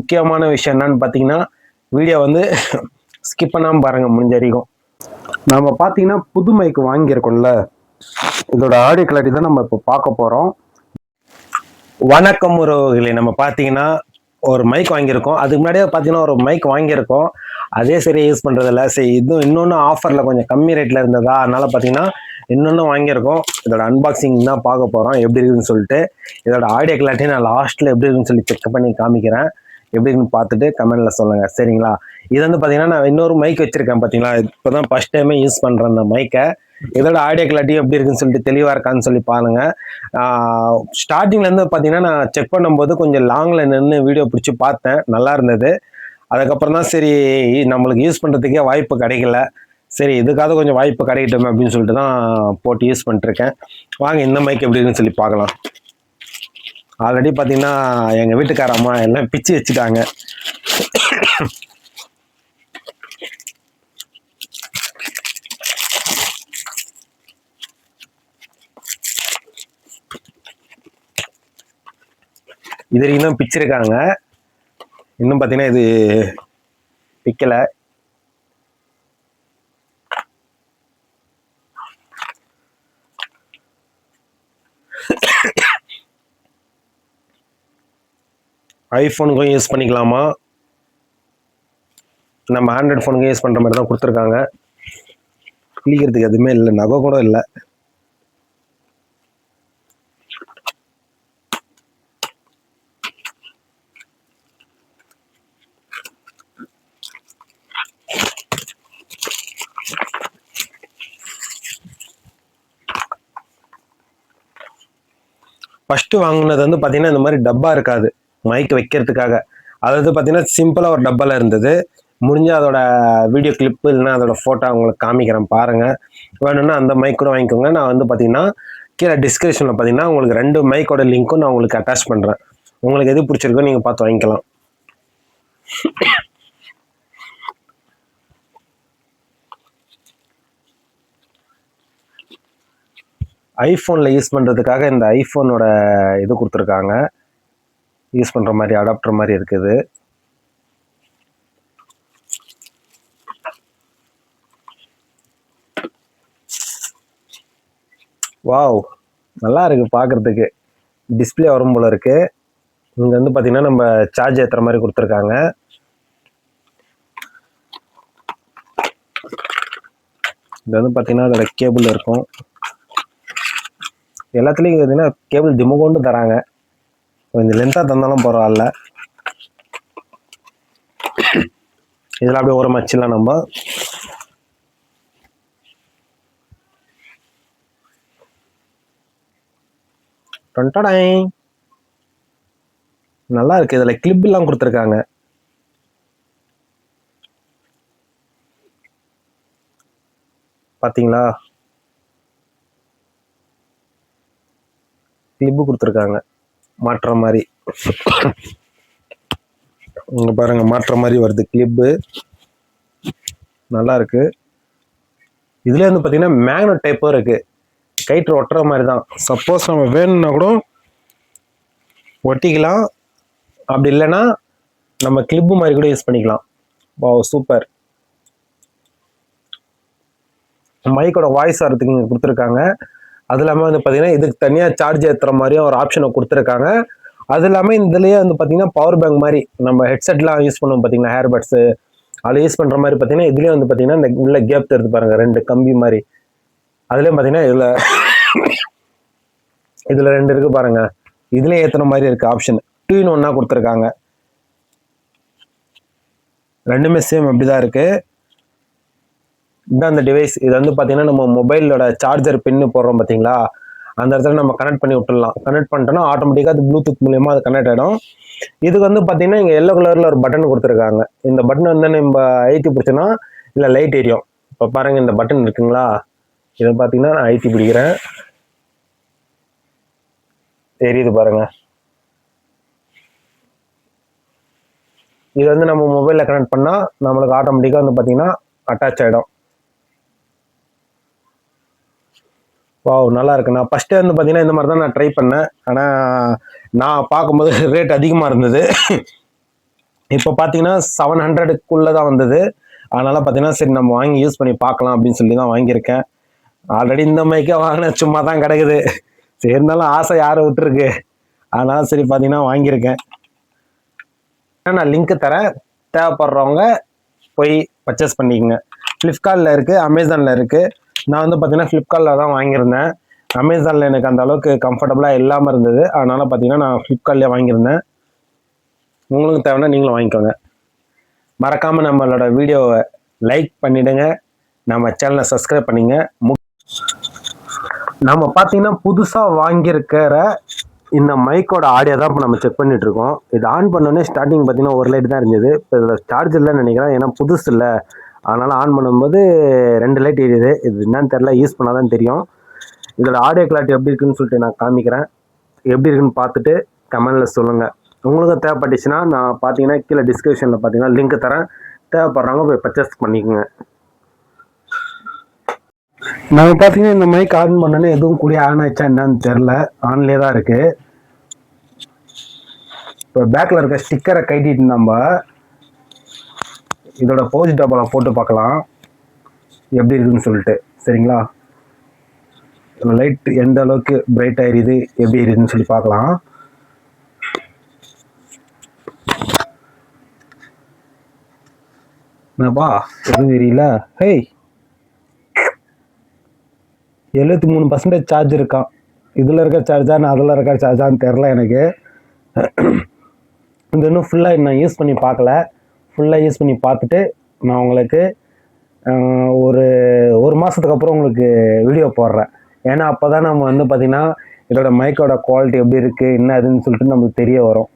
முக்கியமான விஷயம் என்னன்னு பார்த்தீங்கன்னா, வீடியோ வந்து ஸ்கிப் பண்ணாமல் பாருங்கள் முடிஞ்ச வரைக்கும். நம்ம பார்த்தீங்கன்னா புது மைக் வாங்கியிருக்கோம்ல, இதோட ஆடியோ கிளாரிட்டி தான் நம்ம இப்போ பார்க்க போகிறோம். வணக்கம் உறவுகளே, நம்ம பார்த்தீங்கன்னா ஒரு மைக் வாங்கியிருக்கோம். அதுக்கு முன்னாடியே பார்த்தீங்கன்னா ஒரு மைக் வாங்கியிருக்கோம். அதே சரியாக யூஸ் பண்ணுறதில்ல. சரி, இன்னொன்று ஆஃபரில் கொஞ்சம் கம்மி ரேட்டில் இருந்ததா, அதனால் பார்த்தீங்கன்னா இன்னொன்று வாங்கியிருக்கோம். இதோட அன்பாக்சிங் தான் பார்க்க போகிறோம் எப்படி இருக்குதுன்னு சொல்லிட்டு. இதோட ஆடியோ கிளாரிட்டி நான் லாஸ்ட்டில் எப்படி இருக்குன்னு சொல்லி செக் பண்ணி காமிக்கிறேன். எப்படி இருக்குன்னு பார்த்துட்டு கமெண்ட்டில் சொல்லுங்கள், சரிங்களா? இது வந்து பார்த்தீங்கன்னா நான் இன்னொரு மைக் வச்சுருக்கேன் பார்த்தீங்களா, இப்போ தான் ஃபஸ்ட் டைமே யூஸ் பண்ணுறேன் அந்த மைக்கை. இதோட ஆடியோ கிளாரிட்டி எப்படி இருக்குன்னு சொல்லிட்டு தெளிவாக இருக்கான்னு சொல்லி பாருங்க. ஸ்டார்டிங்லேருந்து பார்த்தீங்கன்னா நான் செக் பண்ணும்போது கொஞ்சம் லாங்கில் நின்று வீடியோ பிடிச்சி பார்த்தேன், நல்லா இருந்தது. அதுக்கப்புறம் தான் சரி நம்மளுக்கு யூஸ் பண்ணுறதுக்கே வாய்ப்பு கிடைக்கல, சரி இதுக்காக கொஞ்சம் வாய்ப்பு கிடைக்கட்டும் அப்படின்னு சொல்லிட்டு தான் போட்டு யூஸ் பண்ணிட்டுருக்கேன். வாங்க இந்த மைக் எப்படி இருக்குன்னு சொல்லி பார்க்கலாம். ஆல்ரெடி பார்த்தீங்கன்னா எங்கள் வீட்டுக்கார அம்மா எல்லாம் பிச்சு வச்சுட்டாங்க. இது வரைக்கும் தான் பிச்சிருக்காங்க, இன்னும் பார்த்தீங்கன்னா இது பிக்கலை. ஐஃபோனுக்கும் யூஸ் பண்ணிக்கலாமா, நம்ம ஆண்ட்ராய்டு ஃபோனுக்கும் யூஸ் பண்ணுற மாதிரி தான் கொடுத்துருக்காங்க. கிளிக்கிறதுக்கு எதுவுமே இல்லை, நகை கூட இல்லை. ஃபஸ்ட்டு வாங்கினது வந்து பார்த்தீங்கன்னா இந்த மாதிரி டப்பா இருக்காது மைக் வைக்கிறதுக்காக. அதாவது பார்த்தீங்கன்னா சிம்பிளாக ஒரு டப்பாவில் இருந்தது. முடிஞ்ச அதோட வீடியோ கிளிப்பு இல்லைன்னா அதோட ஃபோட்டோ உங்களுக்கு காமிக்கிறேன் பாருங்கள். வேணும்னா அந்த மைக் கூட வாங்கிக்கோங்க. நான் வந்து பார்த்தீங்கன்னா கீழே டிஸ்கிரிப்ஷனில் பார்த்தீங்கன்னா உங்களுக்கு 2 மைக்கோட லிங்க்கும் நான் உங்களுக்கு அட்டாச் பண்ணுறேன். உங்களுக்கு எது பிடிச்சிருக்கோ நீங்கள் பார்த்து வாங்கிக்கலாம். ஐஃபோனில் யூஸ் பண்ணுறதுக்காக இந்த ஐஃபோனோட இது கொடுத்துருக்காங்க, யூஸ் பண்ணுற மாதிரி அடாப்டர் மாதிரி இருக்குது. வாவ், நல்லா இருக்குது பார்க்குறதுக்கு. டிஸ்பிளே வரும் போல் இருக்குது. இங்கே வந்து பார்த்திங்கன்னா நம்ம சார்ஜ் ஏற்றுற மாதிரி கொடுத்துருக்காங்க. இது வந்து பார்த்திங்கன்னா அதோட கேபிள் இருக்கும். எல்லாத்துலேயும் பார்த்தீங்கன்னா கேபிள் டிமோ கொண்டு தராங்க, கொஞ்சம் லென்த்தாக தந்தாலும் பரவாயில்ல. இதில் அப்படியே ஓரமாக வச்சிடலாம் நம்ம. நல்லா இருக்கு. இதில் கிளிப் எல்லாம் கொடுத்துருக்காங்க. பார்த்தீங்களா, கிளிப்பு கொடுத்துருக்காங்க மாட்டுற மாதிரி. இங்கே பாருங்க, மாட்டுற மாதிரி வருது கிளிப்பு, நல்லா இருக்கு. இதுல வந்து பார்த்தீங்கன்னா மேக்னெட் டைப்பும் இருக்கு, கைட்டு ஒட்டுற மாதிரி தான். சப்போஸ் நம்ம வேணும்னா கூட ஒட்டிக்கலாம், அப்படி இல்லைன்னா நம்ம கிளிப்பு மாதிரி கூட யூஸ் பண்ணிக்கலாம். வா, சூப்பர். மைக்கோட வாய்ஸ் வரதுக்கு இங்கே கொடுத்துருக்காங்க. அது இல்லாமல் வந்து பார்த்தீங்கன்னா இதுக்கு தனியாக சார்ஜ் ஏற்றுற மாதிரியும் ஒரு ஆப்ஷனை கொடுத்துருக்காங்க. அது இல்லாமல் இதுலேயே வந்து பார்த்தீங்கன்னா பவர் பேங்க் மாதிரி நம்ம ஹெட்செட்லாம் யூஸ் பண்ணுவோம் பார்த்தீங்கன்னா, ஹேர்பட்ஸு அதில் யூஸ் பண்ணுற மாதிரி பார்த்தீங்கன்னா இதுலேயே வந்து பார்த்தீங்கன்னா இந்த உள்ள கேப் தருது பாருங்கள், 2 கம்பி மாதிரி. அதுலேயும் பார்த்தீங்கன்னா இதில் 2 இருக்குது பாருங்கள், இதுலேயும் ஏற்றுற மாதிரி இருக்குது ஆப்ஷன். 2 in 1 கொடுத்துருக்காங்க. ரெண்டுமே சேம் அப்படி தான் இருக்குது. இதுதான் அந்த டிவைஸ். இது வந்து பார்த்தீங்கன்னா நம்ம மொபைலோட சார்ஜர் பின்னு போடுறோம் பார்த்தீங்களா, அந்த இடத்துல நம்ம கனெக்ட் பண்ணி விட்டுடலாம். கனெக்ட் பண்ணிட்டோன்னா ஆட்டோமேட்டிக்காக அது ப்ளூடூத் மூலியமாக அது கனெக்ட் ஆகிடும். இதுக்கு வந்து பார்த்தீங்கன்னா இங்கே எல்லோ கலரில் ஒரு பட்டன் கொடுத்துருக்காங்க. இந்த பட்டன் வந்து நம்ம அழுத்தி பிடிச்சோன்னா இல்லை லைட் எரியும். இப்போ பாருங்கள், இந்த பட்டன் இருக்குங்களா, இதை பார்த்தீங்கன்னா நான் அழுத்தி பிடிக்கிறேன், எரியுது பாருங்க. இது வந்து நம்ம மொபைலில் கனெக்ட் பண்ணால் நம்மளுக்கு ஆட்டோமேட்டிக்காக வந்து பார்த்தீங்கன்னா அட்டாச் ஆகிடும். வாவ், நல்லா இருக்கு. நான் ஃபஸ்ட்டே வந்து பார்த்தீங்கன்னா இந்த மாதிரி தான் நான் ட்ரை பண்ணேன். ஆனால் நான் பார்க்கும்போது ரேட் அதிகமாக இருந்தது. இப்போ பார்த்தீங்கன்னா 700க்குள்ளே தான் வந்தது. அதனால பார்த்தீங்கன்னா சரி நம்ம வாங்கி யூஸ் பண்ணி பார்க்கலாம் அப்படின்னு சொல்லி தான் வாங்கியிருக்கேன். ஆல்ரெடி இந்த மைக்கே வாங்கின சும்மா தான் கிடக்குது. சரி இருந்தாலும் ஆசை யாரை விட்டுருக்கு. அதனால சரி பார்த்தீங்கன்னா வாங்கியிருக்கேன். நான் லிங்க் தரேன், தேவைப்படுறவங்க போய் பர்ச்சேஸ் பண்ணிக்கோங்க. ஃப்ளிப்கார்ட்டில் இருக்குது, அமேசானில் இருக்குது. நான் வந்து பார்த்தீங்கன்னா ஃப்ளிப்கார்ட்டில் தான் வாங்கியிருந்தேன். அமேசானில் எனக்கு அந்த அளவுக்கு கம்ஃபர்டபுளாக இல்லாமல் இருந்தது. அதனால் பார்த்தீங்கன்னா நான் ஃப்ளிப்கார்ட்லேயே வாங்கியிருந்தேன். உங்களுக்கு தேவைன்னா நீங்களும் வாங்கிக்கோங்க. மறக்காமல் நம்மளோட வீடியோவை லைக் பண்ணிவிடுங்க, நம்ம சேனலை சப்ஸ்கிரைப் பண்ணிங்க. நம்ம பார்த்தீங்கன்னா புதுசாக வாங்கியிருக்கிற இந்த மைக்கோட ஆடியோ தான் இப்போ நம்ம செக் பண்ணிட்டு இருக்கோம். இது ஆன் பண்ணோடனே ஸ்டார்டிங் பார்த்தீங்கன்னா ஒரு லைட் தான் இருந்தது. இப்போ இதில் சார்ஜ் இல்லைன்னு நினைக்கிறேன், ஏன்னா புதுசு இல்லை. அதனால் ஆன் பண்ணும்போது 2 லைட் எரியுது. இது என்னன்னு தெரியல, யூஸ் பண்ணால் தான் தெரியும். இதோட ஆடியோ கிளாரிட்டி எப்படி இருக்குன்னு சொல்லிட்டு நான் காமிக்கிறேன். எப்படி இருக்குன்னு பார்த்துட்டு கமெண்டில் சொல்லுங்கள். உங்களுக்கு தேவைப்பட்டுச்சுன்னா நான் பார்த்தீங்கன்னா கீழே டிஸ்கிரிப்ஷனில் பார்த்தீங்கன்னா லிங்க் தரேன், தேவைப்படுறவங்க போய் பர்ச்சேஸ் பண்ணிக்கோங்க. நம்ம பார்த்தீங்கன்னா இந்த மைக் ஆன் பண்ணோன்னே எதுவும் கூடிய ஆன் ஆயிடுச்சா என்னன்னு தெரில, ஆன்லேயே தான் இருக்குது. இப்போ பேக்கில் இருக்க ஸ்டிக்கரை கட்டிட்டு நம்ம இதோட பவுச் டப்பாவில் போட்டு பார்க்கலாம் எப்படி இருக்குன்னு சொல்லிட்டு. சரிங்களா, லைட் எந்த அளவுக்கு பிரைட் ஆகிடுது, எப்படி இருக்குதுன்னு சொல்லி பார்க்கலாம். என்னப்பா எதுவும் தெரியல. ஹேய், 73% சார்ஜ் இருக்கான். இதில் இருக்க சார்ஜா நான் அதில் இருக்க சார்ஜான்னு தெரில எனக்கு. இது இன்னும் ஃபுல்லாக நான் யூஸ் பண்ணி பார்க்கல. ஃபுல்லாக யூஸ் பண்ணி பார்த்துட்டு நான் உங்களுக்கு ஒரு மாதத்துக்கு அப்புறம் உங்களுக்கு வீடியோ போடுறேன். ஏன்னா அப்போ தான் நம்ம வந்து பார்த்திங்கன்னா இதோட மைக்கோட குவாலிட்டி எப்படி இருக்குது என்ன அதுன்னு சொல்லிட்டு நம்மளுக்கு தெரிய வரும்.